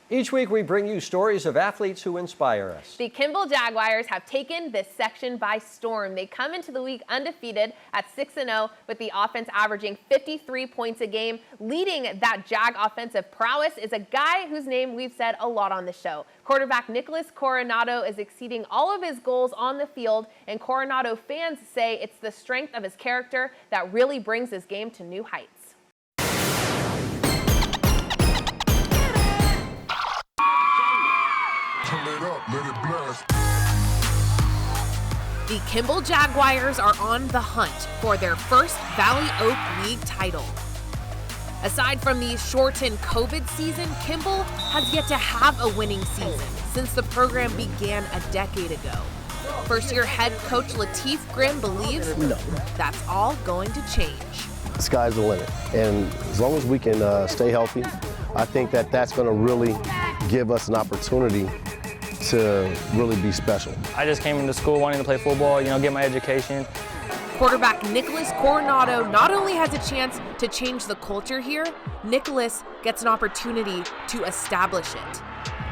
Each week we bring you stories of athletes who inspire us. The Kimball Jaguars have taken this section by storm. They come into the week undefeated at 6-0 with the offense averaging 53 points a game. Leading that Jag offensive prowess is a guy whose name we've said a lot on the show. Quarterback Nicholas Coronado is exceeding all of his goals on the field, and Coronado fans say it's the strength of his character that really brings his game to new heights. The Kimball Jaguars are on the hunt for their first Valley Oak League title. Aside from the shortened COVID season, Kimball has yet to have a winning season since the program began a decade ago. First-year head coach Lateef Grimm believes that's all going to change. The sky's the limit, and as long as we can stay healthy, I think that that's going to really give us an opportunity to really be special. I just came into school wanting to play football, get my education. Quarterback Nicholas Coronado not only has a chance to change the culture here, Nicholas gets an opportunity to establish it.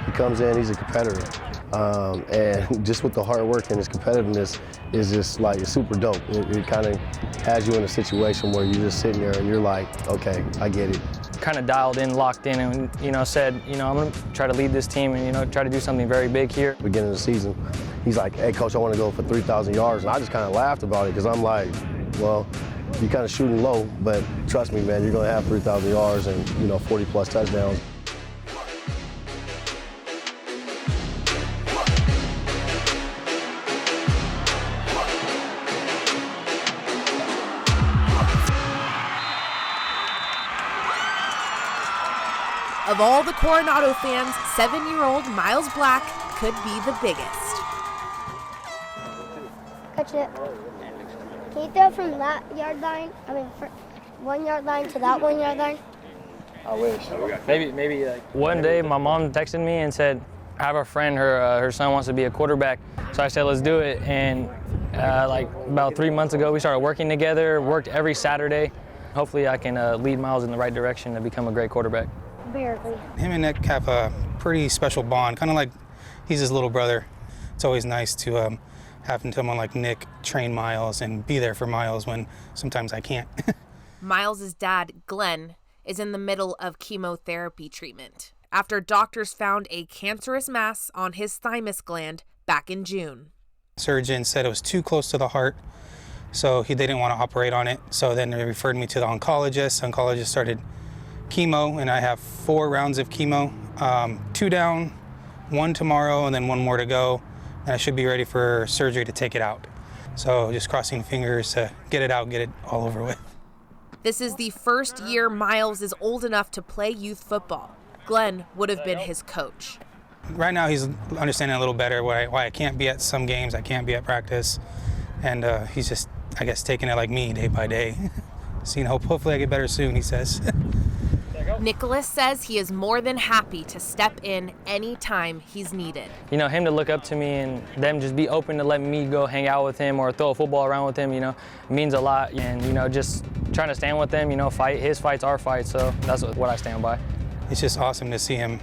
He comes in, he's a competitor, and just with the hard work and his competitiveness is just like, it's super dope. It kind of has you in a situation where you're just sitting there and you're like, okay, I get it. Kind of dialed in, locked in, and said, I'm going to try to lead this team and try to do something very big here. Beginning of the season, he's like, hey coach, I want to go for 3,000 yards, and I just kind of laughed about it because I'm like, well, you're kind of shooting low, but trust me, man, you're going to have 3,000 yards and 40 plus touchdowns. Of all the Coronado fans, 7-year-old Miles Black could be the biggest. Coach, can you throw from that yard line, from 1 yard line to that 1 yard line? I wish. Maybe one day my mom texted me and said, I have a friend, her son wants to be a quarterback. So I said, let's do it. And about 3 months ago, we started working together, worked every Saturday. Hopefully I can lead Miles in the right direction to become a great quarterback. Barely. Him and Nick have a pretty special bond, kind of like he's his little brother. It's always nice to have someone like Nick train Miles and be there for Miles when sometimes I can't. Miles' dad, Glenn, is in the middle of chemotherapy treatment after doctors found a cancerous mass on his thymus gland back in June. Surgeon said it was too close to the heart, so they didn't want to operate on it. So then they referred me to the oncologist. The oncologist started chemo, and I have 4 rounds of chemo, 2 down, 1 tomorrow, and then 1 more to go. And I should be ready for surgery to take it out. So just crossing fingers to get it out, get it all over with. This is the first year Miles is old enough to play youth football. Glenn would have been his coach. Right now he's understanding a little better why I can't be at some games, I can't be at practice. And he's just, I guess, taking it like me day by day. Hopefully I get better soon, he says. Nicholas says he is more than happy to step in anytime he's needed. Him to look up to me and them just be open to letting me go hang out with him or throw a football around with him, means a lot. And, just trying to stand with them, fight. His fight's our fight, so that's what I stand by. It's just awesome to see him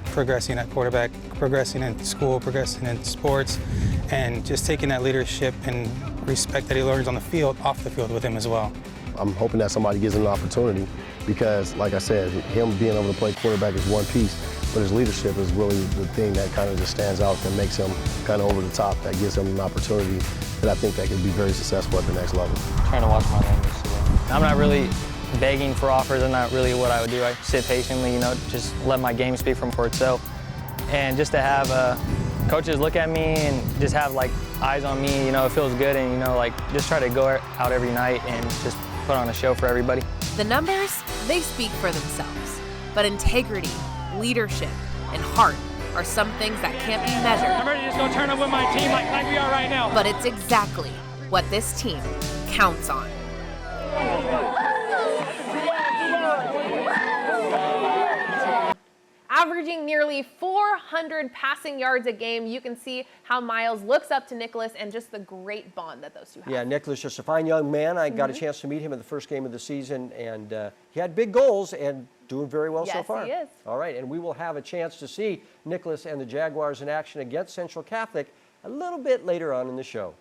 progressing at quarterback, progressing in school, progressing in sports, and just taking that leadership and respect that he learns on the field, off the field with him as well. I'm hoping that somebody gives him an opportunity because, like I said, him being able to play quarterback is one piece, but his leadership is really the thing that kind of just stands out, that makes him kind of over the top, that gives him an opportunity that I think that could be very successful at the next level. Trying to watch my language today. I'm not really begging for offers. That's not really what I would do. I sit patiently, just let my game speak for itself. And just to have coaches look at me and just have eyes on me, it feels good, and just try to go out every night and just put on a show for everybody. The numbers, they speak for themselves, but integrity, leadership, and heart are some things that can't be measured. I'm ready to just go turn up with my team like we are right now. But it's exactly what this team counts on. Averaging nearly 400 passing yards a game, you can see how Miles looks up to Nicholas and just the great bond that those two have. Yeah, Nicholas is just a fine young man. I got a chance to meet him in the first game of the season, and he had big goals, and doing very well so Yes, far. he is. All right, and we will have a chance to see Nicholas and the Jaguars in action against Central Catholic a little bit later on in the show.